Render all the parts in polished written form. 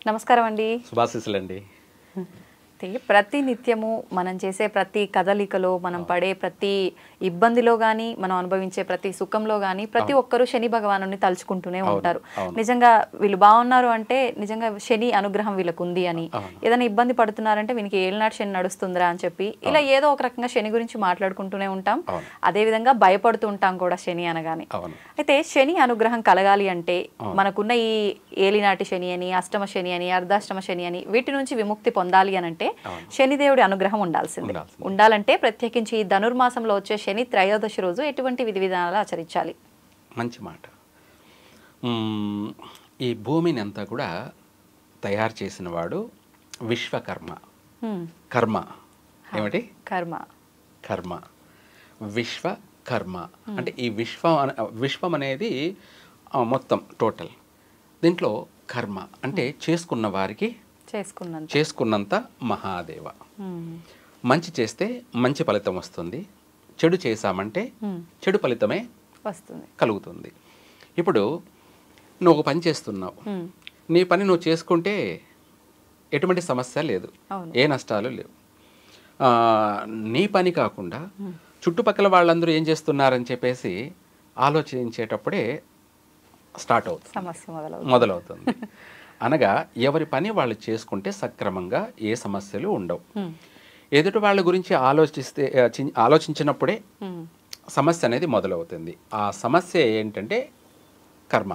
నమస్కారం అండి. శుభాశీస్సులండి. ప్రతి నిత్యము మనం చేసే ప్రతి కదలికలో, మనం పడే ప్రతి ఇబ్బందిలో కానీ, మనం అనుభవించే ప్రతి సుఖంలో కానీ ప్రతి ఒక్కరూ శని భగవానుని తలుచుకుంటూనే ఉంటారు. నిజంగా వీళ్ళు బాగున్నారు అంటే నిజంగా శని అనుగ్రహం వీళ్ళకు ఉంది అని, ఏదైనా ఇబ్బంది పడుతున్నారంటే వీనికి ఏలినాటి శని నడుస్తుందిరా అని చెప్పి ఇలా ఏదో ఒక రకంగా శని గురించి మాట్లాడుకుంటూనే ఉంటాం. అదేవిధంగా భయపడుతూ ఉంటాం కూడా శని అనగానే. అయితే శని అనుగ్రహం కలగాలి అంటే మనకున్న ఈ ఏలినాటి శని అని, అష్టమ శని అని, అర్ధాష్టమ శని అని వీటి నుంచి విముక్తి పొందాలి అని అంటే శనిదేవుడి అనుగ్రహం ఉండాలంటే ప్రత్యేకించి ఈ ధనుర్మాసంలో వచ్చే శని త్రయోదశి రోజు ఎటువంటి విధి విధానాలు ఆచరించాలి? మంచి మాట. ఈ భూమిని అంతా కూడా తయారు చేసిన వాడు విశ్వకర్మ. కర్మ ఏమిటి? కర్మ. విశ్వకర్మ అంటే ఈ విశ్వం అనేది మొత్తం టోటల్. దీంట్లో కర్మ అంటే చేసుకున్న వారికి చేసుకున్నంత మహాదేవ. మంచి చేస్తే మంచి ఫలితం వస్తుంది, చెడు చేశామంటే చెడు ఫలితమే కలుగుతుంది. ఇప్పుడు నువ్వు ఒక పని చేస్తున్నావు, నీ పని నువ్వు చేసుకుంటే ఎటువంటి సమస్య లేదు, ఏ నష్టాలు లేవు. నీ పని కాకుండా చుట్టుపక్కల వాళ్ళందరూ ఏం చేస్తున్నారని చెప్పేసి ఆలోచించేటప్పుడే స్టార్ట్ అవుతుంది, మొదలవుతుంది. అనగా ఎవరి పని వాళ్ళు చేసుకుంటే సక్రమంగా ఏ సమస్యలు ఉండవు. ఎదుటి వాళ్ళ గురించి ఆలోచించినప్పుడే సమస్య అనేది మొదలవుతుంది. ఆ సమస్య ఏంటంటే కర్మ.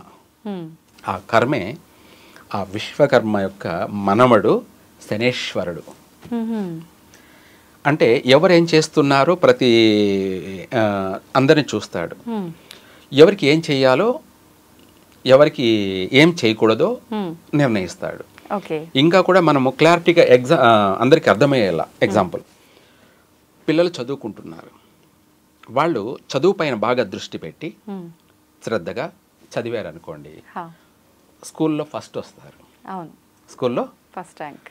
ఆ కర్మే ఆ విశ్వకర్మ యొక్క మనవడు శనేశ్వరుడు. అంటే ఎవరేం చేస్తున్నారో ప్రతి అందరిని చూస్తాడు, ఎవరికి ఏం చెయ్యాలో ఎవరికి ఏం చేయకూడదో నిర్ణయిస్తాడు. ఇంకా కూడా మనము క్లారిటీగా అందరికి అర్థమయ్యేలా ఎగ్జాంపుల్, పిల్లలు చదువుకుంటున్నారు, వాళ్ళు చదువు పైన బాగా దృష్టి పెట్టి శ్రద్ధగా చదివారు అనుకోండి, స్కూల్లో ఫస్ట్ వస్తారు. స్కూల్లో ఫస్ట్ ర్యాంక్,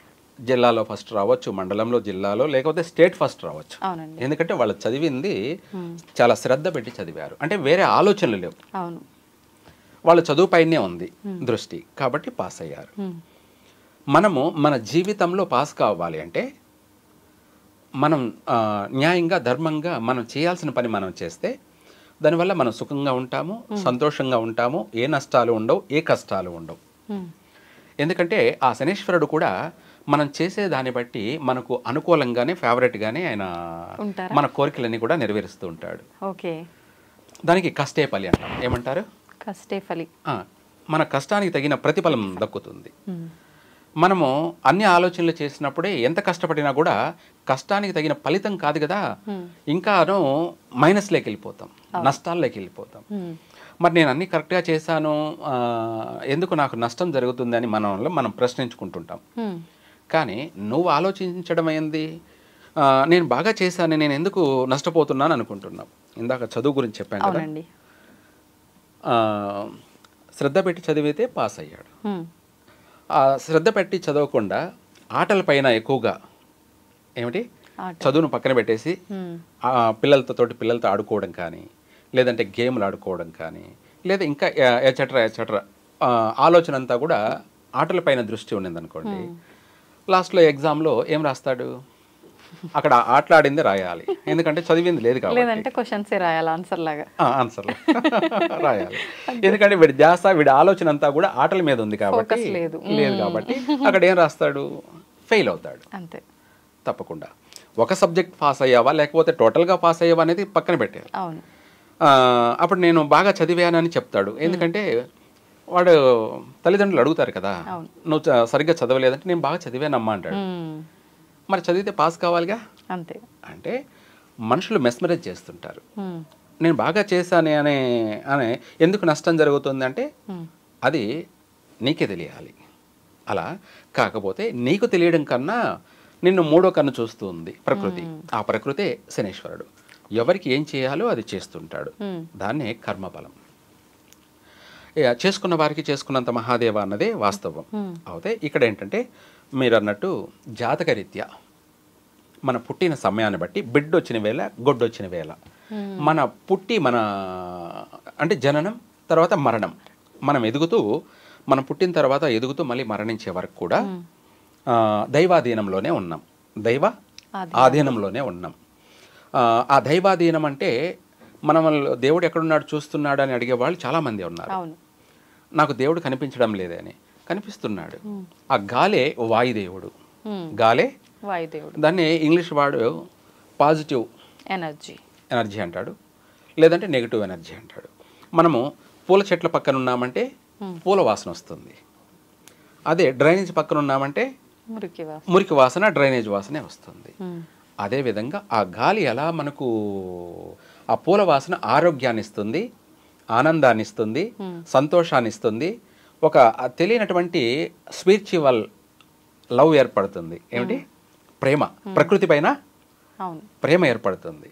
జిల్లాలో ఫస్ట్ రావచ్చు, మండలంలో జిల్లాలో, లేకపోతే స్టేట్ ఫస్ట్ రావచ్చు. ఎందుకంటే వాళ్ళు చదివింది చాలా శ్రద్ధ పెట్టి చదివారు, అంటే వేరే ఆలోచనలు లేవు, వాళ్ళ చదువు పైనే ఉంది దృష్టి, కాబట్టి పాస్ అయ్యారు. మనము మన జీవితంలో పాస్ కావాలి అంటే మనం న్యాయంగా ధర్మంగా మనం చేయాల్సిన పని మనం చేస్తే దానివల్ల మనం సుఖంగా ఉంటాము, సంతోషంగా ఉంటాము, ఏ నష్టాలు ఉండవు, ఏ కష్టాలు ఉండవు. ఎందుకంటే ఆ శనీశ్వరుడు కూడా మనం చేసే దాన్ని బట్టి మనకు అనుకూలంగానే ఫేవరెట్గానే ఆయన మన కోరికలన్నీ కూడా నెరవేరుస్తూ ఉంటాడు. దానికి కష్టే ఫలి అంటాం. ఏమంటారు? కష్టే ఫలి. మన కష్టానికి తగిన ప్రతిఫలం దక్కుతుంది. మనము అన్ని ఆలోచనలు చేసినప్పుడే ఎంత కష్టపడినా కూడా కష్టానికి తగిన ఫలితం కాదు కదా, ఇంకాను మైనస్లోకి వెళ్ళిపోతాం, నష్టాల్లోకి వెళ్ళిపోతాం. మరి నేను అన్ని కరెక్ట్గా చేశాను, ఎందుకు నాకు నష్టం జరుగుతుంది అని మనం ప్రశ్నించుకుంటుంటాం. కానీ నువ్వు ఆలోచించడం ఏంది, నేను బాగా చేశాను, నేను ఎందుకు నష్టపోతున్నాను అనుకుంటున్నావు. ఇందాక చదువు గురించి చెప్పాను కదా, శ్రద్ధ పెట్టి చదివితే పాస్ అయ్యాడు. శ్రద్ధ పెట్టి చదవకుండా ఆటలపైన ఎక్కువగా ఏమిటి చదువును పక్కన పెట్టేసి పిల్లలతో ఆడుకోవడం కానీ, లేదంటే గేమ్లు ఆడుకోవడం కానీ, లేదా ఇంకా ఎచట్రా ఆలోచన అంతా కూడా ఆటలపైన దృష్టి ఉన్నదనుకోండి, లాస్ట్లో ఎగ్జామ్లో ఏం రాస్తాడు? అక్కడ ఆటలాడింది రాయాలి, ఎందుకంటే చదివింది లేదు కాబట్టి, ఆన్సర్ రాయాలి. ఎందుకంటే వీడి ధ్యాస, వీడి ఆలోచన అంతా కూడా ఆటల మీద ఉంది కాబట్టి, లేదు కాబట్టి అక్కడ ఏం రాస్తాడు? ఫెయిల్ అవుతాడు. అంతే. తప్పకుండా ఒక సబ్జెక్ట్ పాస్ అయ్యావా లేకపోతే టోటల్గా పాస్ అయ్యావా అనేది పక్కన పెట్టారు. అప్పుడు నేను బాగా చదివానని చెప్తాడు. ఎందుకంటే వాడు తల్లిదండ్రులు అడుగుతారు కదా, నువ్వు సరిగ్గా చదవలేదంటే నేను బాగా చదివానమ్మా అంటాడు. మరి చదివితే పాస్ కావాలిగా. అంతే. అంటే మనుషులు మెస్మరైజ్ చేస్తుంటారు. నేను బాగా చేశాను అనే ఎందుకు నష్టం జరుగుతుంది అంటే అది నీకే తెలియాలి. అలా కాకపోతే నీకు తెలియడం కన్నా నిన్ను మూడో కన్ను చూస్తుంది ప్రకృతి. ఆ ప్రకృతే శనీశ్వరుడు. ఎవరికి ఏం చేయాలో అది చేస్తుంటాడు. దాన్నే కర్మఫలం. చేసుకున్న వారికి చేసుకున్నంత మహాదేవ అన్నదే వాస్తవం. అయితే ఇక్కడ ఏంటంటే మీరు అన్నట్టు జాతకరీత్యా మన పుట్టిన సమయాన్ని బట్టి బిడ్డ వచ్చిన వేళ, గొడ్డు వచ్చిన వేళ, మన అంటే జననం తర్వాత మరణం, మనం ఎదుగుతూ మనం పుట్టిన తర్వాత ఎదుగుతూ మళ్ళీ మరణించే వరకు కూడా దైవాధీనంలోనే ఉన్నాం, దైవ ఆధీనంలోనే ఉన్నాం. ఆ దైవాధీనం అంటే మనం దేవుడు ఎక్కడున్నాడు చూస్తున్నాడు అని అడిగేవాళ్ళు చాలామంది ఉన్నారు. నాకు దేవుడు కనిపించడం లేదని. కనిపిస్తున్నాడు. ఆ గాలే వాయుదేవుడు, గాలే వాయుదేవుడు. దాన్ని ఇంగ్లీష్ వాడు పాజిటివ్ ఎనర్జీ అంటాడు, లేదంటే నెగిటివ్ ఎనర్జీ అంటాడు. మనము పూల చెట్ల పక్కన ఉన్నామంటే పూల వాసన వస్తుంది. అదే డ్రైనేజ్ పక్కన ఉన్నామంటే మురికి వాసన, డ్రైనేజ్ వాసనే వస్తుంది. అదేవిధంగా ఆ గాలి ఎలా మనకు ఆ పూల వాసన ఆరోగ్యాన్ని ఇస్తుంది, ఆనందాన్ని ఇస్తుంది, సంతోషాన్ని ఇస్తుంది. ఒక తెలియనటువంటి స్పిరిచువల్ లవ్ ఏర్పడుతుంది. ఏమిటి? ప్రేమ, ప్రకృతి పైన ప్రేమ ఏర్పడుతుంది.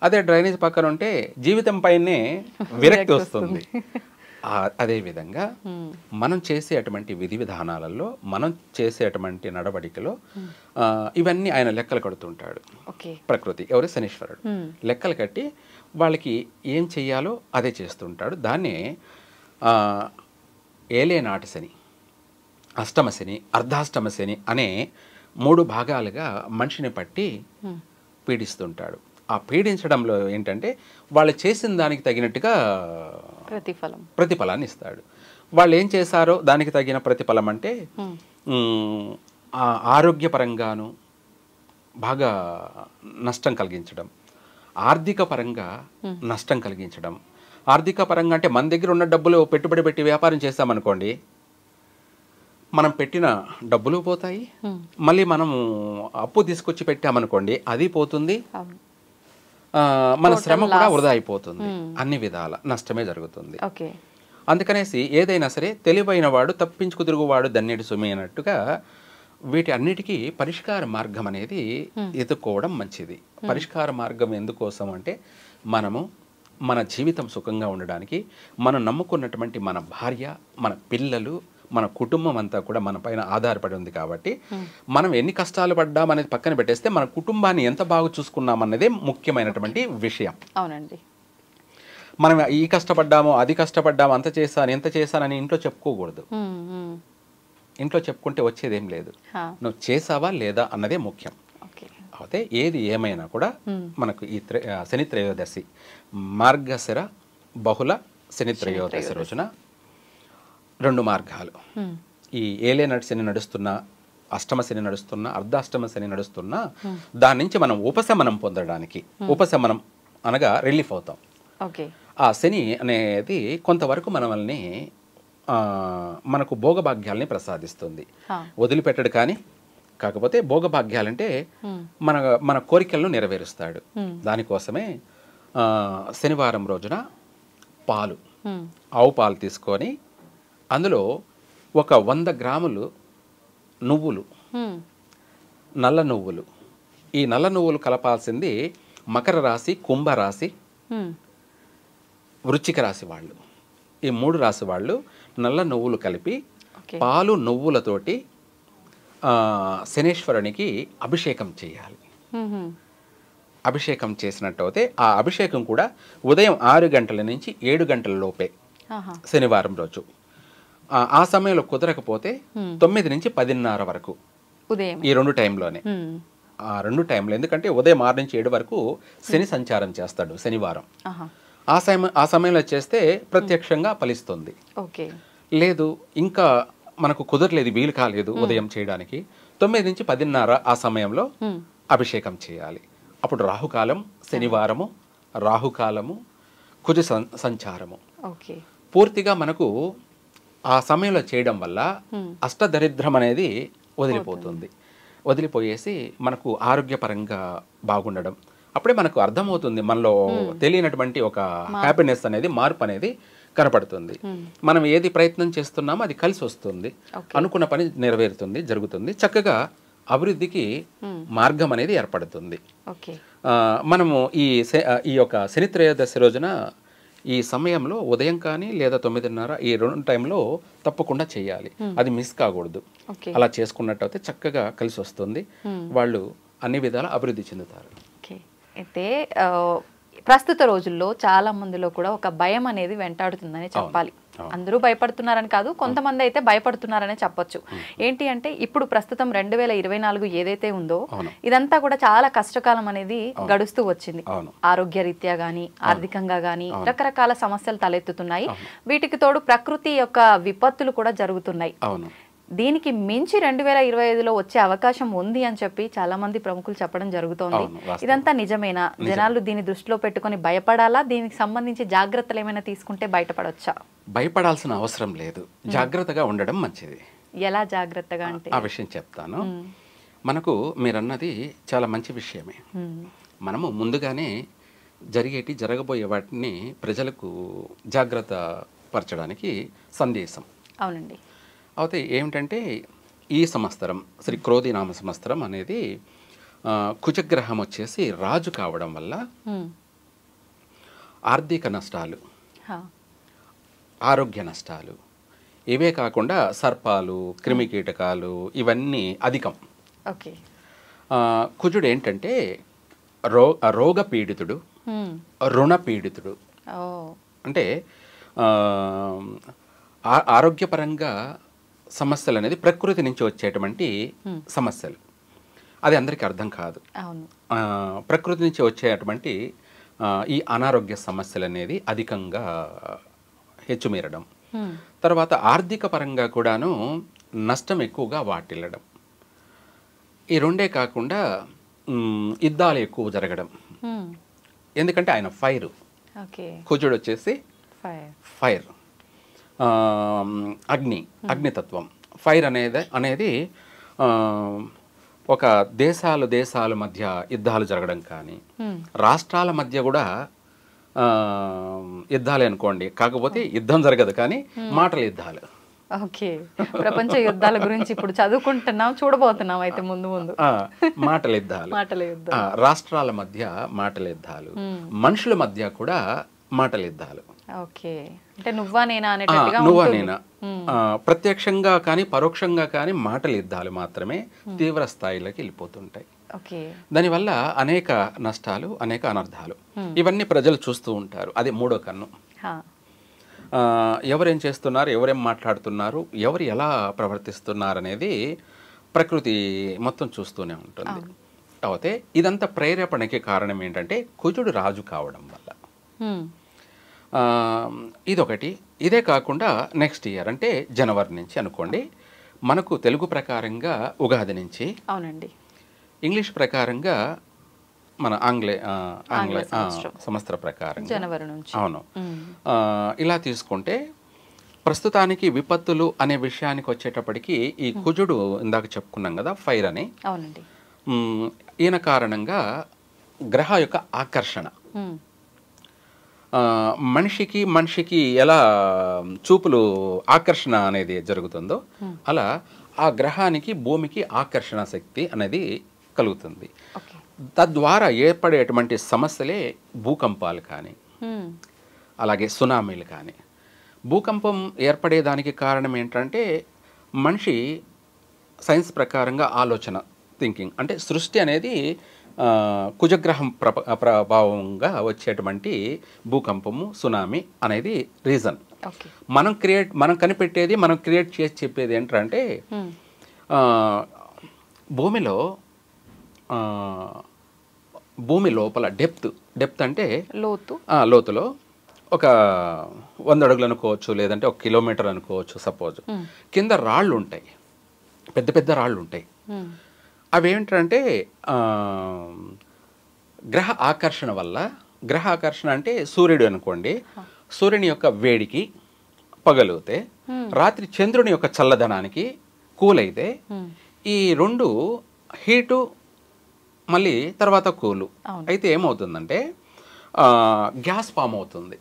అదే డ్రైనేజ్ పక్కన ఉంటే జీవితం పైనే విరక్తి వస్తుంది. అదేవిధంగా మనం చేసేటువంటి విధి విధానాలలో, మనం చేసేటువంటి నడవడికలో ఇవన్నీ ఆయన లెక్కలు కడుతుంటాడు. ప్రకృతి ఎవరు? శనీశ్వరుడు. లెక్కలు కట్టి వాళ్ళకి ఏం చెయ్యాలో అదే చేస్తుంటాడు. దాన్నే ఏలేనాటి శని, అష్టమ శని, అర్ధాష్టమ శని అనే 3 భాగాలుగా మనిషిని పట్టి పీడిస్తుంటాడు. ఆ పీడించడంలో ఏంటంటే వాళ్ళు చేసిన దానికి తగినట్టుగా ప్రతిఫలాన్ని ఇస్తాడు. వాళ్ళు ఏం చేశారో దానికి తగిన ప్రతిఫలం అంటే ఆరోగ్యపరంగాను బాగా నష్టం కలిగించడం, ఆర్థిక పరంగా నష్టం కలిగించడం. ఆర్థిక పరంగా అంటే మన దగ్గర ఉన్న డబ్బులు పెట్టుబడి పెట్టి వ్యాపారం చేస్తామనుకోండి, మనం పెట్టిన డబ్బులు పోతాయి. మళ్ళీ మనము అప్పు తీసుకొచ్చి పెట్టామనుకోండి, అది పోతుంది. మన శ్రమ కూడా వృధా అయిపోతుంది. అన్ని విధాల నష్టమే జరుగుతుంది. అందుకనేసి ఏదైనా సరే తెలివైన వాడు తప్పించుకు తిరుగువాడు ధన్యుడి సుమి అన్నట్టుగా వీటి అన్నిటికీ పరిష్కార మార్గం అనేది ఎదుర్కోవడం మంచిది. పరిష్కార మార్గం ఎందుకోసం అంటే మనము మన జీవితం సుఖంగా ఉండడానికి, మనం నమ్ముకున్నటువంటి మన భార్య, మన పిల్లలు, మన కుటుంబం అంతా కూడా మన పైన ఆధారపడి ఉంది. కాబట్టి మనం ఎన్ని కష్టాలు పడ్డాం అనేది పక్కన పెట్టేస్తే మన కుటుంబాన్ని ఎంత బాగా చూసుకున్నామన్నదే ముఖ్యమైనటువంటి విషయం. అవునండి. మనం ఈ కష్టపడ్డామో, అది కష్టపడ్డామో, అంత చేశాను, ఎంత చేశానని ఇంట్లో చెప్పుకోకూడదు. ఇంట్లో చెప్పుకుంటే వచ్చేదేం లేదు. నువ్వు చేసావా లేదా అన్నదే ముఖ్యం. అయితే ఏది ఏమైనా కూడా మనకు ఈ శని త్రయోదశి, మార్గశిర బహుళ శని త్రయోదశి రోజున 2 మార్గాలు, ఈ ఏలేనాటి శని నడుస్తున్నా, అష్టమ శని నడుస్తున్నా, అర్ధాష్టమ శని నడుస్తున్నా, దాని నుంచి మనం ఉపశమనం పొందడానికి, ఉపశమనం అనగా రిలీఫ్ అవుతాం. ఆ శని అనేది కొంతవరకు మనల్ని మనకు భోగభాగ్యాలని ప్రసాదిస్తుంది. వదిలిపెట్టడు కానీ, కాకపోతే భోగభాగ్యాలంటే మన మన కోరికలను నెరవేరుస్తాడు. దానికోసమే శనివారం రోజున పాలు, ఆవు పాలు తీసుకొని అందులో ఒక 100 గ్రాములు నువ్వులు, నల్ల నువ్వులు, ఈ నల్ల నువ్వులు కలపాల్సింది మకర రాశి, కుంభరాశి, వృశ్చిక రాశి వాళ్ళు. ఈ 3 రాశి వాళ్ళు నల్ల నువ్వులు కలిపి పాలు నువ్వులతోటి శనేశ్వరునికి అభిషేకం చేయాలి. అభిషేకం చేసినట్టు అయితే ఆ అభిషేకం కూడా ఉదయం 6 గంటల నుంచి 7 గంటల లోపే శనివారం రోజు. ఆ సమయంలో కుదరకపోతే 9 నుంచి 10:30 వరకు ఈ 2 టైంలోనే. ఆ 2 టైంలో, ఎందుకంటే ఉదయం 6 నుంచి 7 వరకు శని సంచారం చేస్తాడు శనివారం. ఆ సమయంలో చేస్తే ప్రత్యక్షంగా ఫలిస్తుంది. లేదు ఇంకా మనకు కుదరలేదు, వీలు కాలేదు ఉదయం చేయడానికి, 9 నుంచి 10:30 ఆ సమయంలో అభిషేకం చేయాలి. అప్పుడు రాహుకాలం, శనివారము, రాహుకాలము, కుజ సంచారము పూర్తిగా మనకు ఆ సమయంలో చేయడం వల్ల అష్టదరిద్రం అనేది వదిలిపోతుంది. వదిలిపోయేసి మనకు ఆరోగ్యపరంగా బాగుండడం, అప్పుడే మనకు అర్థమవుతుంది మనలో తెలియనటువంటి ఒక హ్యాపీనెస్ అనేది, మార్పు అనేది కనపడుతుంది. మనం ఏది ప్రయత్నం చేస్తున్నామో అది కలిసి వస్తుంది, అనుకున్న పని నెరవేరుతుంది, జరుగుతుంది, చక్కగా అభివృద్ధికి మార్గం అనేది ఏర్పడుతుంది. మనము ఈ యొక్క శని త్రయోదశి రోజున ఈ సమయంలో ఉదయం కానీ లేదా 9:30 ఈ 2 టైంలో తప్పకుండా చేయాలి. అది మిస్ కాకూడదు. అలా చేసుకున్నట్టయితే చక్కగా కలిసి వస్తుంది, వాళ్ళు అన్ని విధాలా అభివృద్ధి చెందుతారు. అయితే ప్రస్తుత రోజుల్లో చాలా మందిలో కూడా ఒక భయం అనేది వెంటాడుతుందని చెప్పాలి. అందరూ భయపడుతున్నారని కాదు, కొంతమంది అయితే భయపడుతున్నారనే చెప్పొచ్చు. ఏంటి అంటే ఇప్పుడు ప్రస్తుతం 2024 ఏదైతే ఉందో ఇదంతా కూడా చాలా కష్టకాలం అనేది గడుస్తూ వచ్చింది. ఆరోగ్య రీత్యా గానీ, ఆర్థికంగా గానీ రకరకాల సమస్యలు తలెత్తుతున్నాయి. వీటికి తోడు ప్రకృతి యొక్క విపత్తులు కూడా జరుగుతున్నాయి. దీనికి మించి 2025లో వచ్చే అవకాశం ఉంది అని చెప్పి చాలా మంది ప్రముఖులు చెప్పడం జరుగుతోంది. ఇదంతా నిజమేనా? జనాలు దీన్ని దృష్టిలో పెట్టుకొని భయపడాలా? దీనికి సంబంధించి జాగ్రత్తలు ఏమైనా తీసుకుంటే బయటపడొచ్చా? భయపడాల్సిన అవసరం లేదు, జాగ్రత్తగా ఉండడం మంచిది. ఎలా జాగ్రత్తగా అంటే ఆ విషయం చెప్తాను. మనకు మీరన్నది చాలా మంచి విషయమే. మనము ముందుగానే జరగబోయే వాటిని ప్రజలకు జాగ్రత్త పరచడానికి సందేశం. అవునండి. అయితే ఏమిటంటే ఈ సంవత్సరం శ్రీ క్రోధినామ సంవత్సరం అనేది కుజగ్రహం వచ్చేసి రాజు కావడం వల్ల ఆర్థిక నష్టాలు, ఆరోగ్య నష్టాలు, ఇవే కాకుండా సర్పాలు, క్రిమికీటకాలు ఇవన్నీ అధికం. కుజుడు ఏంటంటే రోగ పీడితుడు, రుణ పీడితుడు. అంటే ఆరోగ్యపరంగా సమస్యలు అనేది ప్రకృతి నుంచి వచ్చేటువంటి సమస్యలు, అది అందరికీ అర్థం కాదు. ప్రకృతి నుంచి వచ్చేటువంటి ఈ అనారోగ్య సమస్యలు అనేది అధికంగా హెచ్చుమీరడం, తర్వాత ఆర్థిక పరంగా కూడాను నష్టం ఎక్కువగా వాటిల్లడం, ఈ రెండే కాకుండా యుద్ధాలు ఎక్కువ జరగడం. ఎందుకంటే ఆయన ఫైర్, కుజుడు వచ్చేసి ఫైర్, అగ్నితత్వం. ఫైర్ అనేది ఒక దేశాల మధ్య యుద్ధాలు జరగడం కానీ, రాష్ట్రాల మధ్య కూడా యుద్ధాలే అనుకోండి, కాకపోతే యుద్ధం జరగదు కానీ మాటల యుద్ధాలు. ప్రపంచ యుద్ధాల గురించి ఇప్పుడు చదువుకుంటున్నాం, చూడబోతున్నాం అయితే ముందు మాటల యుద్ధాలు, రాష్ట్రాల మధ్య మాటల యుద్ధాలు, మనుషుల మధ్య కూడా మాటల యుద్ధాలు. అంటే నువ్వా నేనా, ప్రత్యక్షంగా కానీ పరోక్షంగా కానీ మాటల యుద్ధాలు మాత్రమే తీవ్ర స్థాయిలోకి వెళ్ళిపోతుంటాయి. దానివల్ల అనేక నష్టాలు, అనేక అనర్థాలు ఇవన్నీ ప్రజలు చూస్తూ ఉంటారు. అది మూడో కన్ను. ఎవరేం చేస్తున్నారు, ఎవరేం మాట్లాడుతున్నారు, ఎవరు ఎలా ప్రవర్తిస్తున్నారు అనేది ప్రకృతి మొత్తం చూస్తూనే ఉంటుంది. అయితే ఇదంతా ప్రేరేపణకి కారణం ఏంటంటే కుజుడు రాజు కావడం వల్ల. ఇదొకటి. ఇదే కాకుండా నెక్స్ట్ ఇయర్ అంటే జనవరి నుంచి అనుకోండి, మనకు తెలుగు ప్రకారంగా ఉగాది నుంచి, అవునండి, ఇంగ్లీష్ ప్రకారంగా మన ఆంగ్ల సంవత్సర ప్రకారం జనవరి నుంచి. అవును. ఇలా తీసుకుంటే ప్రస్తుతానికి విపత్తులు అనే విషయానికి వచ్చేటప్పటికి ఈ కుజుడు ఇందాక చెప్పుకున్నాం కదా, ఫైర్ అని. అవునండి. ఈయన కారణంగా గ్రహ యొక్క ఆకర్షణ, మనిషికి ఎలా చూపులు ఆకర్షణ అనేది జరుగుతుందో అలా ఆ గ్రహానికి భూమికి ఆకర్షణ శక్తి అనేది కలుగుతుంది. తద్వారా ఏర్పడేటువంటి సమస్యలే భూకంపాలు కానీ, అలాగే సునామీలు కానీ. భూకంపం ఏర్పడేదానికి కారణం ఏంటంటే మనిషి సైన్స్ ప్రకారంగా ఆలోచన, థింకింగ్, అంటే సృష్టి అనేది కుజగ్రహం ప్రభావంగా వచ్చేటువంటి భూకంపము, సునామీ అనేది రీజన్. మనం కనిపెట్టేది, మనం క్రియేట్ చేసి చెప్పేది ఏంటంటే భూమి లోపల డెప్త్ అంటే లోతులో ఒక 100 అడుగులు అనుకోవచ్చు, లేదంటే 1 కిలోమీటర్ అనుకోవచ్చు. సపోజ్ కింద రాళ్ళు ఉంటాయి, పెద్ద పెద్ద రాళ్ళు ఉంటాయి. అవేంటంటే గ్రహ ఆకర్షణ వల్ల, గ్రహ ఆకర్షణ అంటే సూర్యుడు అనుకోండి, సూర్యుని యొక్క వేడికి పగలితే, రాత్రి చంద్రుని యొక్క చల్లదనానికి కూల్ అయితే, ఈ రెండు హీటు మళ్ళీ తర్వాత కూలు అయితే ఏమవుతుందంటే గ్యాస్ ఫామ్ అవుతుంది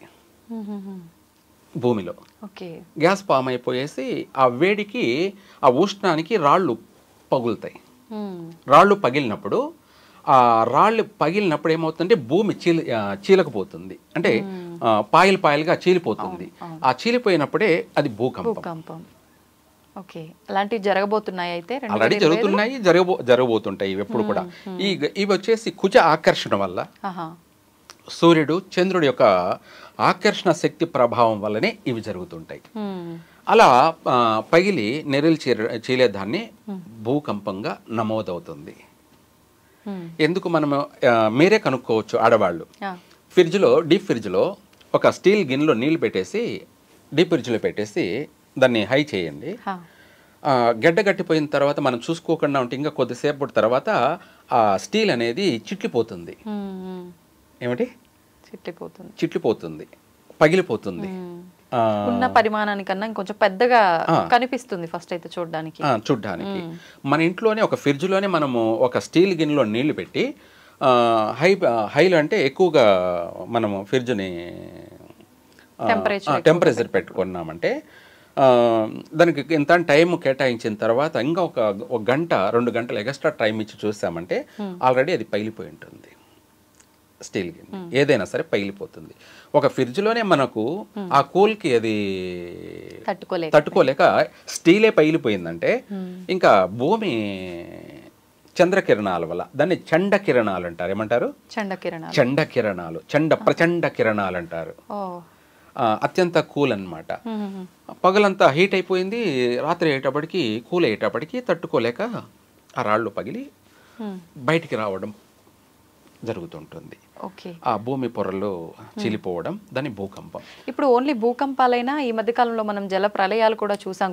భూమిలో. గ్యాస్ ఫామ్ అయిపోయేసి ఆ వేడికి, ఆ ఉష్ణానికి రాళ్ళు పగులుతాయి. రాళ్ళు పగిలినప్పుడు ఏమవుతుందంటే భూమి చీలకపోతుంది, అంటే పాయలుగా చీలిపోతుంది. ఆ చీలిపోయినప్పుడే అది భూకంపం. అలాంటివి జరగబోతున్నాయి. అయితే ఆల్రెడీ జరుగుతున్నాయి, జరగబోతుంటాయి ఎప్పుడు కూడా. ఇవి వచ్చేసి కుజ ఆకర్షణ వల్ల సూర్యుడు చంద్రుడి యొక్క ఆకర్షణ శక్తి ప్రభావం వల్లనే ఇవి జరుగుతుంటాయి. అలా పగిలి నెరలు చీలేదాన్ని భూకంపంగా నమోదవుతుంది. ఎందుకు మనము మీరే కనుక్కోవచ్చు ఆడవాళ్ళు. డీప్ ఫ్రిడ్జ్లో ఒక స్టీల్ గిన్నెలో నీళ్లు పెట్టేసి డీప్ ఫ్రిడ్జ్లో పెట్టేసి దాన్ని హై చేయండి. గడ్డ కట్టిపోయిన తర్వాత మనం చూసుకోకుండా ఉంటే ఇంకా కొద్దిసేపటి తర్వాత ఆ స్టీల్ అనేది చిట్లిపోతుంది. ఏమిటి చిట్లిపోతుంది, పగిలిపోతుంది. ఉన్న పరిమాణానికన్నా ఇంకొంచెం పెద్దగా కనిపిస్తుంది ఫస్ట్ అయితే చూడడానికి. మన ఇంట్లోనే ఒక ఫ్రిడ్జ్లోనే మనము ఒక స్టీల్ గిన్నెలో నీళ్లు పెట్టి హైలో అంటే ఎక్కువగా మనము ఫ్రిడ్జ్ని టెంపరేచర్ పెట్టుకున్నామంటే దానికి ఇంత టైం కేటాయించిన తర్వాత ఇంకా ఒక గంట 2 గంటలు ఎక్స్ట్రా టైం ఇచ్చి చూసామంటే ఆల్రెడీ అది పగిలిపోయి ఉంటుంది. స్టీల్ గిన్నె ఏదైనా సరే పగిలిపోతుంది. ఒక ఫ్రిడ్జ్లోనే మనకు ఆ కూల్కి అది తట్టుకోలేక స్టీలే పగిలిపోయిందంటే ఇంకా భూమి చంద్రకిరణాల వల్ల దాన్ని చండ కిరణాలు అంటారు. ఏమంటారు? ప్రచండ కిరణాలు అంటారు. అత్యంత కూల్ అన్నమాట. పగలంతా హీట్ అయిపోయింది, రాత్రి అయ్యేటప్పటికి కూల్ అయ్యేటప్పటికి తట్టుకోలేక ఆ రాళ్ళు పగిలి బయటికి రావడం జరుగుతుంటుంది. ఆ భూమి పొరలు చీలిపోవడం దాన్ని భూకంపం. ఇప్పుడు ఓన్లీ భూకంపాలైనా ఈ మధ్య కాలంలో మనం జల ప్రళయాలు కూడా చూసాం.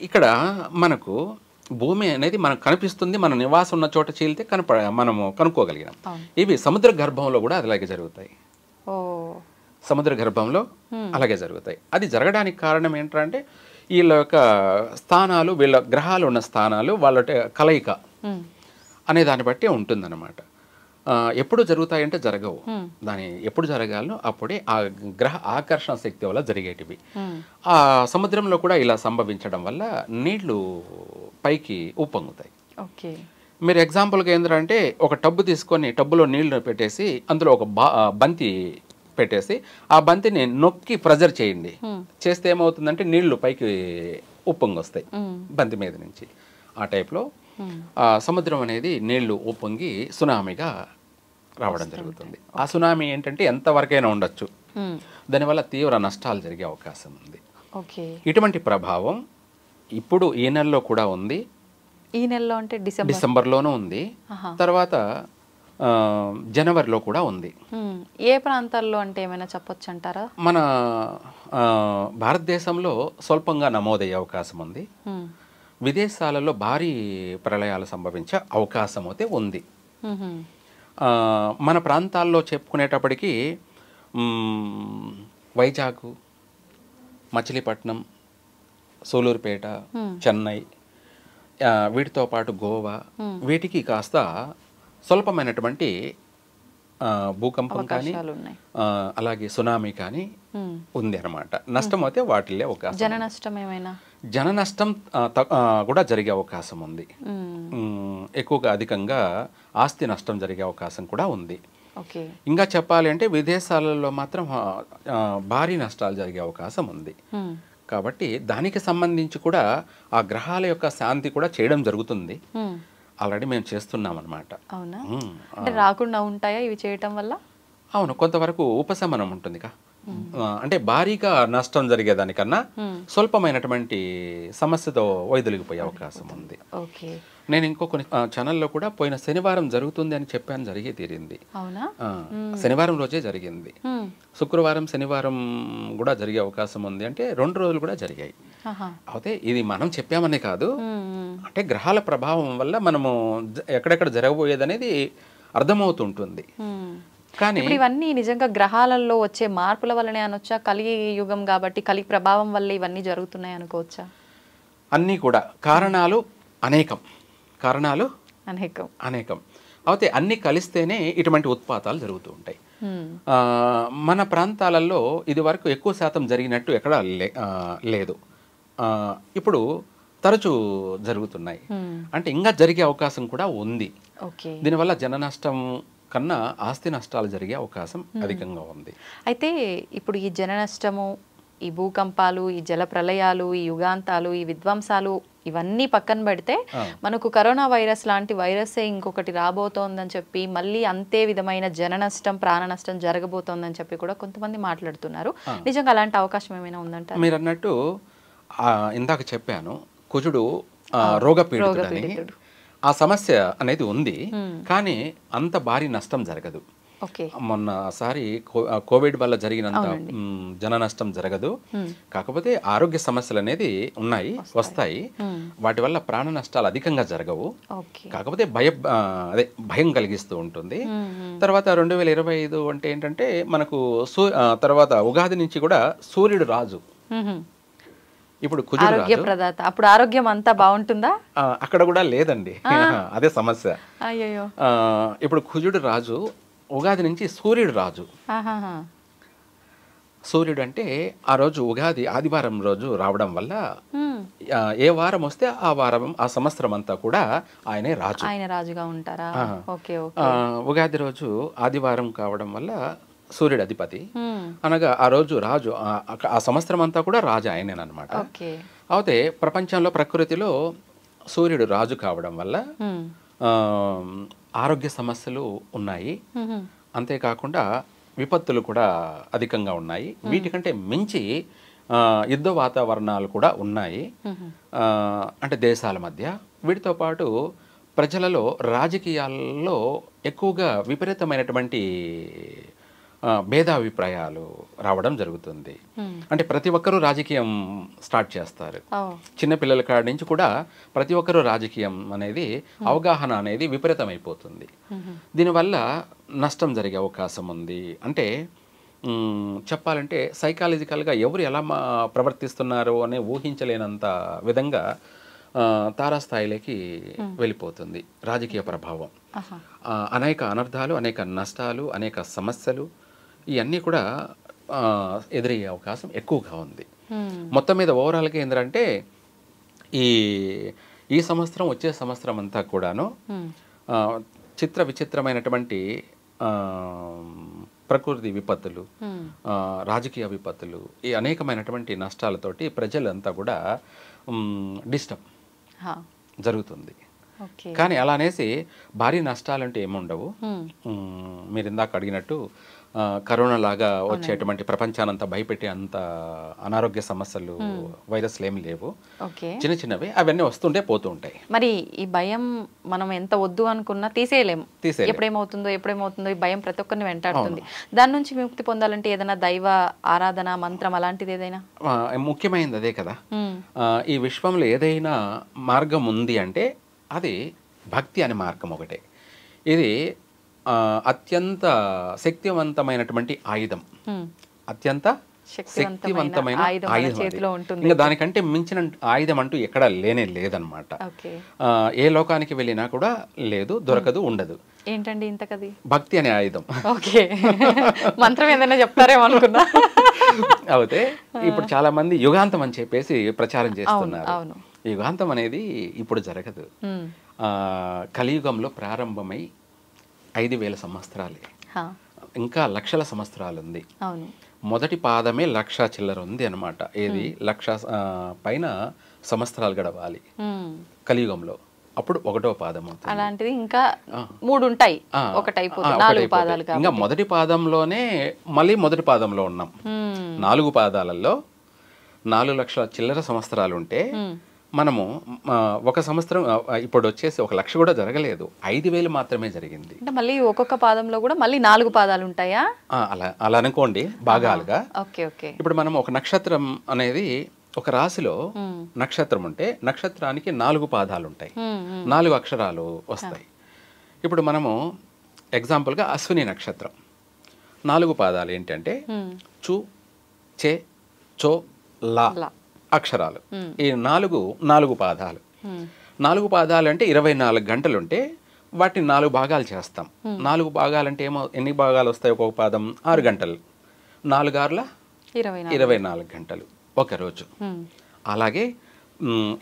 ఇక్కడ మనకు భూమి అనేది మనకు కనిపిస్తుంది, మన నివాసం ఉన్న చోట చీలితే మనము కనుక్కోగలిగినాం. ఇవి సముద్ర గర్భంలో కూడా అలాగే జరుగుతాయి. సముద్ర గర్భంలో అలాగే జరుగుతాయి. అది జరగడానికి కారణం ఏంటంటే వీళ్ళ యొక్క స్థానాలు, వీళ్ళ గ్రహాలు ఉన్న స్థానాలు, వాళ్ళ కలయిక అనే దాన్ని బట్టి ఉంటుందన్నమాట. ఎప్పుడు జరుగుతాయంటే జరగవు. దాని ఎప్పుడు జరగాలో అప్పుడే ఆ గ్రహ ఆకర్షణ శక్తి వల్ల జరిగేటివి. ఆ సముద్రంలో కూడా ఇలా సంభవించడం వల్ల నీళ్లు పైకి ఉప్పొంగుతాయి. మీరు ఎగ్జాంపుల్గా ఏంటంటే ఒక టబ్బు తీసుకొని టబ్బులో నీళ్లు పెట్టేసి అందులో ఒక బంతి పెట్టేసి ఆ బంతిని నొక్కి ప్రెజర్ చేయండి. చేస్తే ఏమవుతుందంటే నీళ్లు పైకి ఉప్పొంగి వస్తాయి బంతి మీద నుంచి. ఆ టైప్లో సముద్రం అనేది నీళ్లు ఉప్పొంగి సునామీగా రావడం జరుగుతుంది. ఆ సునామీ ఏంటంటే ఎంతవరకైనా ఉండొచ్చు. దానివల్ల తీవ్ర నష్టాలు జరిగే అవకాశం ఉంది. ఇటువంటి ప్రభావం ఇప్పుడు ఈ నెలలో కూడా ఉంది. ఈ నెలలో అంటే డిసెంబర్లోనూ ఉంది, తర్వాత జనవరిలో కూడా ఉంది. ఏ ప్రాంతాల్లో అంటే ఏమైనా చెప్పొచ్చు అంటారా? మన భారతదేశంలో స్వల్పంగా నమోదయ్యే అవకాశం ఉంది. విదేశాలలో భారీ ప్రళయాలు సంభవించే అవకాశం అయితే ఉంది. మన ప్రాంతాల్లో చెప్పుకునేటప్పటికీ వైజాగ్, మచిలీపట్నం, సూలూరుపేట, చెన్నై, వీటితో పాటు గోవా, వీటికి కాస్త స్వల్పమైనటువంటి భూకంపం కానీ అలాగే సునామీ కానీ ఉంది అన్నమాట. నష్టం అయితే వాటిల్లే అవకాశం. జన నష్టం కూడా జరిగే అవకాశం ఉంది. ఎక్కువగా అధికంగా ఆస్తి నష్టం జరిగే అవకాశం కూడా ఉంది. ఇంకా చెప్పాలి అంటే విదేశాలలో మాత్రం భారీ నష్టాలు జరిగే అవకాశం ఉంది. కాబట్టి దానికి సంబంధించి కూడా ఆ గ్రహాల యొక్క శాంతి కూడా చేయడం జరుగుతుంది. ఆల్రెడీ మేము చేస్తున్నాం అన్నమాట. అవునా? అంటే రాకుండా ఉంటాయా ఇవి చేయటం వల్ల? అవును, కొంతవరకు ఉపశమనం ఉంటుంది. అంటే భారీగా నష్టం జరిగేదానికన్నా స్వల్పమైనటువంటి సమస్యతో వైదొలిగిపోయే అవకాశం ఉంది. నేను ఇంకో కొన్ని ఛానల్లో కూడా పోయిన శనివారం జరుగుతుంది అని చెప్పాను, జరిగి తీరింది. శనివారం రోజే జరిగింది. శుక్రవారం, శనివారం కూడా జరిగే అవకాశం ఉంది. అంటే 2 రోజులు కూడా జరిగాయి. అయితే ఇది మనం చెప్పామనే కాదు, అంటే గ్రహాల ప్రభావం వల్ల మనము ఎక్కడెక్కడ జరగబోయేది అనేది అర్థమవుతుంటుంది. కానీ ఇవన్నీ నిజంగా గ్రహాలలో వచ్చే మార్పుల వల్లనే అనొచ్చా? కలిగి యుగం కాబట్టి కలి ప్రభావం వల్ల ఇవన్నీ జరుగుతున్నాయి అనుకోవచ్చా? అన్నీ కూడా కారణాలు అనేకం. అయితే అన్నీ కలిస్తేనే ఇటువంటి ఉత్పాతాలు జరుగుతూ ఉంటాయి. మన ప్రాంతాలలో ఇది వరకు ఎక్కువ శాతం జరిగినట్టు ఎక్కడా లేదు. ఇప్పుడు తరచూ జరుగుతున్నాయి. అంటే ఇంకా జరిగే అవకాశం కూడా ఉంది. దీనివల్ల జన నష్టం కన్నా ఆస్తి నష్టాలు జరిగే అవకాశం అధికంగా ఉంది. అయితే ఇప్పుడు ఈ జన నష్టము ఈ భూకంపాలు, ఈ జల ప్రళయాలు, ఈ యుగాంతాలు, ఈ విధ్వంసాలు ఇవన్నీ పక్కన పెడితే మనకు కరోనా వైరస్ లాంటి వైరసే ఇంకొకటి రాబోతోందని చెప్పి మళ్ళీ అంతే విధమైన జన నష్టం, ప్రాణ నష్టం జరగబోతోందని చెప్పి కూడా కొంతమంది మాట్లాడుతున్నారు. నిజంగా అలాంటి అవకాశం ఏమైనా ఉందంటారా? మీరు అన్నట్టు ఇందాక చెప్పాను, కుజుడు రోగపీడితుడని. ఆ సమస్య అనేది ఉంది, కానీ అంత భారీ నష్టం జరగదు. మొన్నసారి కోవిడ్ వల్ల జరిగినంత జన నష్టం జరగదు. కాకపోతే ఆరోగ్య సమస్యలు అనేది ఉన్నాయి, వస్తాయి. వాటి వల్ల ప్రాణ నష్టాలు అధికంగా జరగవు. కాకపోతే భయం కలిగిస్తూ ఉంటుంది. తర్వాత 2025 అంటే ఏంటంటే మనకు తర్వాత ఉగాది నుంచి కూడా సూర్యుడు రాజు. ఇప్పుడు కుజుడు రాజు. అప్పుడు ఆరోగ్యం అంతా బాగుంటుందా? అక్కడ కూడా లేదండి, అదే సమస్య. ఇప్పుడు కుజుడు రాజు, ఉగాది నుంచి సూర్యుడు రాజు. సూర్యుడు అంటే ఆ రోజు ఉగాది ఆదివారం రోజు రావడం వల్ల ఏ వారం వస్తే ఆ వారం, ఆ సంవత్సరం అంతా కూడా ఆయనే రాజు. ఆయన రాజుగా ఉంటారా? ఉగాది రోజు ఆదివారం కావడం వల్ల సూర్యుడు అధిపతి, అనగా ఆ రోజు రాజు, ఆ సంవత్సరం అంతా కూడా రాజు ఆయనేనమాట. అయితే ప్రపంచంలో, ప్రకృతిలో సూర్యుడు రాజు కావడం వల్ల ఆరోగ్య సమస్యలు ఉన్నాయి. అంతేకాకుండా విపత్తులు కూడా అధికంగా ఉన్నాయి. వీటికంటే మించి యుద్ధ వాతావరణాలు కూడా ఉన్నాయి, అంటే దేశాల మధ్య. వీటితో పాటు ప్రజలలో, రాజకీయాల్లో ఎక్కువగా విపరీతమైనటువంటి భేదాభిప్రాయాలు రావడం జరుగుతుంది. అంటే ప్రతి ఒక్కరూ రాజకీయం స్టార్ట్ చేస్తారు. చిన్నపిల్లల కాడి నుంచి కూడా ప్రతి ఒక్కరూ రాజకీయం అనేది, అవగాహన అనేది విపరీతమైపోతుంది. దీనివల్ల నష్టం జరిగే అవకాశం ఉంది. అంటే చెప్పాలంటే సైకాలజికల్గా ఎవరు ఎలా ప్రవర్తిస్తున్నారో అనే ఊహించలేనంత విధంగా తారాస్థాయిలోకి వెళ్ళిపోతుంది రాజకీయ ప్రభావం. అనేక అనర్థాలు, అనేక నష్టాలు, అనేక సమస్యలు ఇవన్నీ కూడా ఎదురయ్యే అవకాశం ఎక్కువగా ఉంది. మొత్తం మీద ఓవరాల్గా ఏంటంటే ఈ సంవత్సరం, వచ్చే సంవత్సరం అంతా కూడాను చిత్ర విచిత్రమైనటువంటి ప్రకృతి విపత్తులు, రాజకీయ విపత్తులు, ఈ అనేకమైనటువంటి నష్టాలతోటి ప్రజలంతా కూడా డిస్టర్బ్ జరుగుతుంది. కానీ అలా అనేసి భారీ నష్టాలంటే ఏముండవు. మీరు ఇందాక అడిగినట్టు కరోనా లాగా వచ్చేటువంటి ప్రపంచానంతా భయపెట్టే అంత అనారోగ్య సమస్యలు, వైరస్లు ఏమి లేవు. చిన్న చిన్నవి అవన్నీ వస్తుంటే పోతూ ఉంటాయి. మరి ఈ భయం మనం ఎంత వద్దు అనుకున్నా తీసేయలేము. ఎప్పుడేమవుతుందో ఈ భయం ప్రతి ఒక్కరిని వెంటాడుతుంది. దాని నుంచి విముక్తి పొందాలంటే ఏదైనా దైవ ఆరాధన, మంత్రం అలాంటిది ఏదైనా? ముఖ్యమైనది అదే కదా. ఈ విశ్వంలో ఏదైనా మార్గం ఉంది అంటే అది భక్తి అనే మార్గం ఒకటే. ఇది అత్యంత శక్తివంతమైనటువంటి ఆయుధం, అత్యంత శక్తివంతమైన ఆయుధం. ఇంకా దానికంటే మించిన ఆయుధం అంటూ ఎక్కడ లేనే లేదనమాట. ఏ లోకానికి వెళ్ళినా కూడా లేదు, దొరకదు, ఉండదు. ఏంటండి ఇంతకది? భక్తి అనే ఆయుధం. ఓకే, మంత్రం ఏదైనా చెప్తారేమో అనుకున్నా. అయితే ఇప్పుడు చాలా మంది యుగాంతం అని చెప్పేసి ప్రచారం చేస్తున్నారు. యుగాంతం అనేది ఇప్పుడు జరగదు. కలియుగంలో ప్రారంభమై 5,000 సంవత్సరాలే, ఇంకా లక్షల సంవత్సరాలు ఉంది. మొదటి పాదమే 1,00,000 చిల్లర ఉంది అనమాట. ఏది 1,00,000 పైన సంవత్సరాలు గడవాలి కలియుగంలో, అప్పుడు 1వ పాదం అవుతుంది. అలాంటిది ఇంకా 3 ఉంటాయి, ఒకటైపోతుంది 4 పాదాలు. ఇంకా మొదటి పాదంలోనే మళ్ళీ మొదటి పాదంలో ఉన్నాం. 4 పాదాలలో 4,00,000 చిల్లర సంవత్సరాలు ఉంటే మనము ఒక సంవత్సరం ఇప్పుడు వచ్చేసి 1,00,000 కూడా జరగలేదు, 5,000 మాత్రమే జరిగింది. అంటే మళ్ళీ ఒక్కొక్క పాదంలో కూడా మళ్ళీ 4 పాదాలు ఉంటాయా? అలా అనుకోండి భాగాలుగా. ఇప్పుడు మనం ఒక నక్షత్రం అనేది, ఒక రాశిలో నక్షత్రం ఉంటే నక్షత్రానికి 4 పాదాలు ఉంటాయి, 4 అక్షరాలు వస్తాయి. ఇప్పుడు మనము ఎగ్జాంపుల్గా అశ్విని నక్షత్రం 4 పాదాలు ఏంటంటే చు, చే, చో, లా అక్షరాలు. ఈ 4 పాదాలు. 4 పాదాలు అంటే 24 గంటలు ఉంటే వాటిని 4 భాగాలు చేస్తాం. 4 భాగాలు అంటే ఎన్ని భాగాలు వస్తాయి? ఒక్కొక్క పాదం 6 గంటలు, 4 ఆర్ల 24 గంటలు ఒక రోజు. అలాగే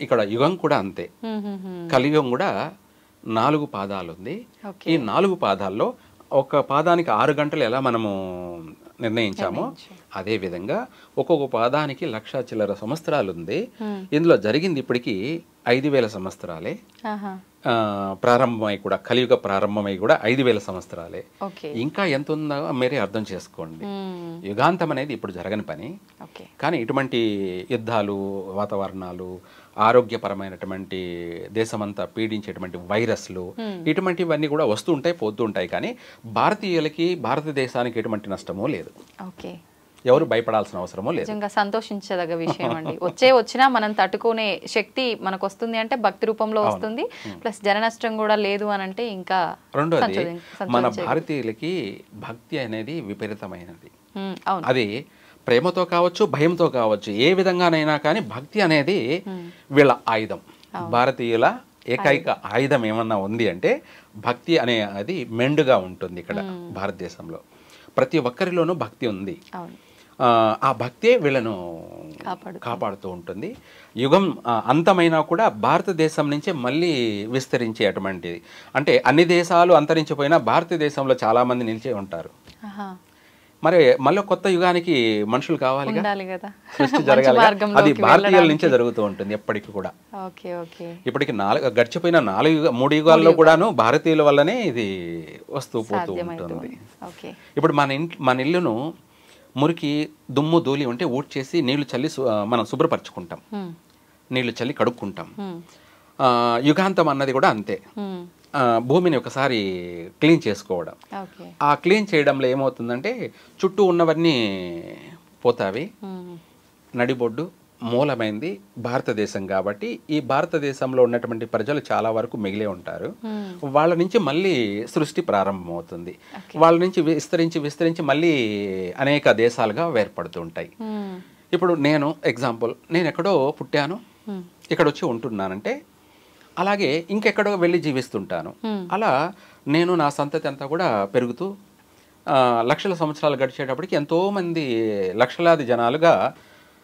ఇక్కడ యుగం కూడా అంతే. కలియుగం కూడా 4 పాదాలు ఉంది. ఈ 4 పాదాల్లో ఒక పాదానికి 6 గంటలు ఎలా మనము నిర్ణయించామో అదేవిధంగా ఒక్కొక్క పాదానికి 1,00,000 చిల్లర సంవత్సరాలు ఉంది. ఇందులో జరిగింది ఇప్పటికీ 5,000 సంవత్సరాలే. ప్రారంభమై కూడా కలియుగ ప్రారంభమై కూడా 5,000 సంవత్సరాలే. ఇంకా ఎంత ఉందో మీరే అర్థం చేసుకోండి. యుగాంతం అనేది ఇప్పుడు జరగని పని. కానీ ఇటువంటి యుద్ధాలు, వాతావరణాలు, ఆరోగ్యపరమైనటువంటి దేశమంతా పీడించేటువంటి వైరస్లు, ఇటువంటివన్నీ కూడా వస్తూ ఉంటాయి, పోతూ ఉంటాయి. కానీ భారతీయులకి, భారతదేశానికి ఎటువంటి నష్టమూ లేదు. ఎవరు భయపడాల్సిన అవసరమో లేదు. నిజంగా సంతోషించదగ్గ విషయం అండి. వచ్చినా మనం తట్టుకునే శక్తి మనకు వస్తుంది అంటే భక్తి రూపంలో వస్తుంది. ప్లస్ జన నష్టం కూడా లేదు అని అంటే ఇంకా. రెండోది, మన భారతీయులకి భక్తి అనేది విపరీతమైనది. అది ప్రేమతో కావచ్చు, భయంతో కావచ్చు, ఏ విధంగానైనా కానీ భక్తి అనేది వీళ్ళ ఆయుధం. భారతీయుల ఏకైక ఆయుధం ఏమన్నా ఉంది అంటే భక్తి అనే అది మెండుగా ఉంటుంది. ఇక్కడ భారతదేశంలో ప్రతి ఒక్కరిలోనూ భక్తి ఉంది. ఆ భక్తే వీళ్ళను కాపాడుతూ ఉంటుంది. యుగం అంతమైనా కూడా భారతదేశం నుంచే మళ్ళీ విస్తరించే అటువంటిది. అంటే అన్ని దేశాలు అంతరించిపోయినా భారతదేశంలో చాలామంది నిలిచే ఉంటారు. మరి మళ్ళీ కొత్త యుగానికి మనుషులు కావాలి కదా, సృష్టి జరగాలి. అది భారతీయుల నుంచే జరుగుతూ ఉంటుంది ఎప్పటికీ కూడా. ఇప్పటికి గడిచిపోయిన 3 యుగాల్లో కూడాను భారతీయుల వల్లనే ఇది వస్తూ పోతూ ఉంటుంది. ఇప్పుడు మన ఇల్లును మురికి, దుమ్ము, ధూళి ఉంటే ఊడ్చేసి నీళ్లు చల్లి మనం శుభ్రపరచుకుంటాం, నీళ్లు చల్లి కడుక్కుంటాం. యుగాంతం అన్నది కూడా అంతే. భూమిని ఒకసారి క్లీన్ చేసుకోవడం. ఆ క్లీన్ చేయడంలో ఏమవుతుందంటే చుట్టూ ఉన్నవన్నీ పోతావి. నడిబొడ్డు మూలమైంది భారతదేశం కాబట్టి ఈ భారతదేశంలో ఉన్నటువంటి ప్రజలు చాలా వరకు మిగిలే ఉంటారు. వాళ్ళ నుంచి మళ్ళీ సృష్టి ప్రారంభమవుతుంది. వాళ్ళ నుంచి విస్తరించి మళ్ళీ అనేక దేశాలుగా ఏర్పడుతూ ఉంటాయి. ఇప్పుడు నేను ఎగ్జాంపుల్, నేను ఎక్కడో పుట్టాను, ఇక్కడ వచ్చి ఉంటున్నానంటే అలాగే ఇంకెక్కడో వెళ్ళి జీవిస్తుంటాను. అలా నేను నా సంతతి అంతా కూడా పెరుగుతూ లక్షల సంవత్సరాలు గడిచేటప్పటికి ఎంతోమంది లక్షలాది జనాలుగా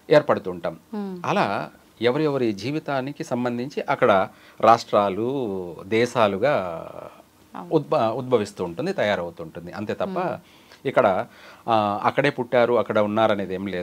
ఏర్పడుతుంటాం. అలా ఎవరెవరి జీవితానికి సంబంధించి అక్కడ రాష్ట్రాలు, దేశాలుగా ఉద్భవిస్తూ ఉంటుంది, తయారవుతుంటుంది. అంతే తప్ప ఇక్కడ అక్కడే పుట్టారు, అక్కడ ఉన్నారనేది ఏం లేదు.